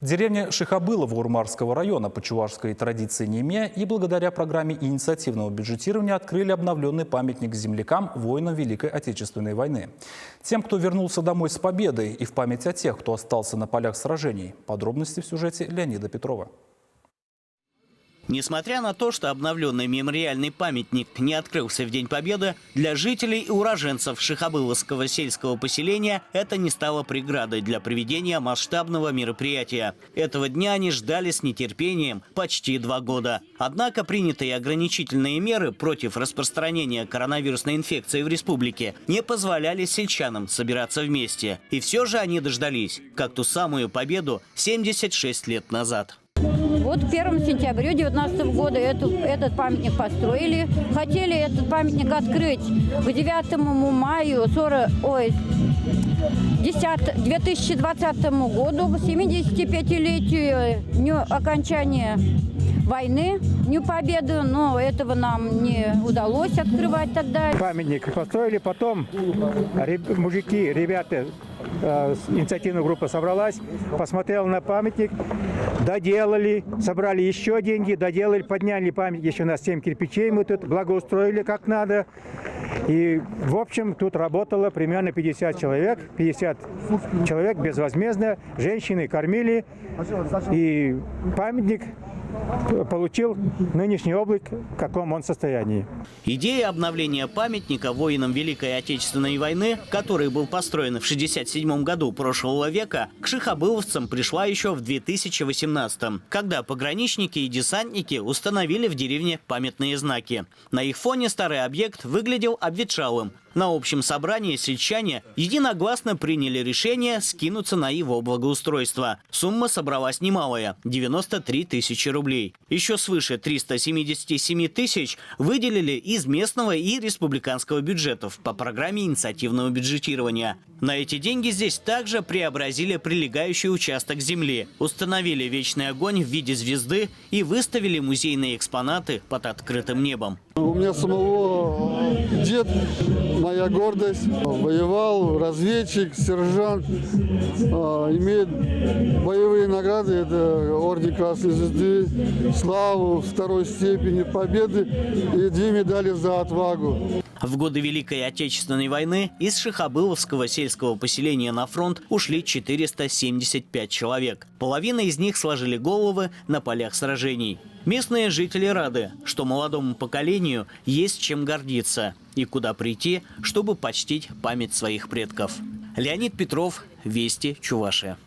Деревня Шихабылово Урмарского района по чувашской традиции Неме и благодаря программе инициативного бюджетирования открыли обновленный памятник землякам, воинам Великой Отечественной войны. Тем, кто вернулся домой с победой, и в память о тех, кто остался на полях сражений. Подробности в сюжете Леонида Петрова. Несмотря на то, что обновленный мемориальный памятник не открылся в День Победы, для жителей и уроженцев Шихабыловского сельского поселения это не стало преградой для проведения масштабного мероприятия. Этого дня они ждали с нетерпением почти 2 года. Однако принятые ограничительные меры против распространения коронавирусной инфекции в республике не позволяли сельчанам собираться вместе. И все же они дождались, как ту самую победу 76 лет назад. Вот к 1 сентября 2019 года этот памятник построили. Хотели этот памятник открыть к 9 мая 2020 году, к 75-летию дню окончания войны, Дню Победы, но этого нам не удалось открывать тогда. Памятник построили, потом ребята, инициативная группа собралась, посмотрела на памятник, доделали, собрали еще деньги, доделали, подняли памятник еще на 7 кирпичей, мы тут благоустроили как надо. И, в общем, тут работало примерно 50 человек безвозмездно, женщины кормили, и памятник получил нынешний облик, в каком он состоянии. Идея обновления памятника воинам Великой Отечественной войны, который был построен в 1967 году прошлого века, к шихабыловцам пришла еще в 2018-м, когда пограничники и десантники установили в деревне памятные знаки. На их фоне старый объект выглядел обветшалым. На общем собрании сельчане единогласно приняли решение скинуться на его благоустройство. Сумма собралась немалая – 93 тысячи рублей. Еще свыше 377 тысяч выделили из местного и республиканского бюджетов по программе инициативного бюджетирования. На эти деньги здесь также преобразили прилегающий участок земли, установили вечный огонь в виде звезды и выставили музейные экспонаты под открытым небом. У меня самого дед, моя гордость, воевал, разведчик, сержант, имеет боевые награды, это орден Красной Звезды, славу 2-й степени, победы и 2 медали за отвагу. В годы Великой Отечественной войны из Шихабыловского сельского поселения на фронт ушли 475 человек. Половина из них сложили головы на полях сражений. Местные жители рады, что молодому поколению есть чем гордиться и куда прийти, чтобы почтить память своих предков. Леонид Петров, Вести, Чувашия.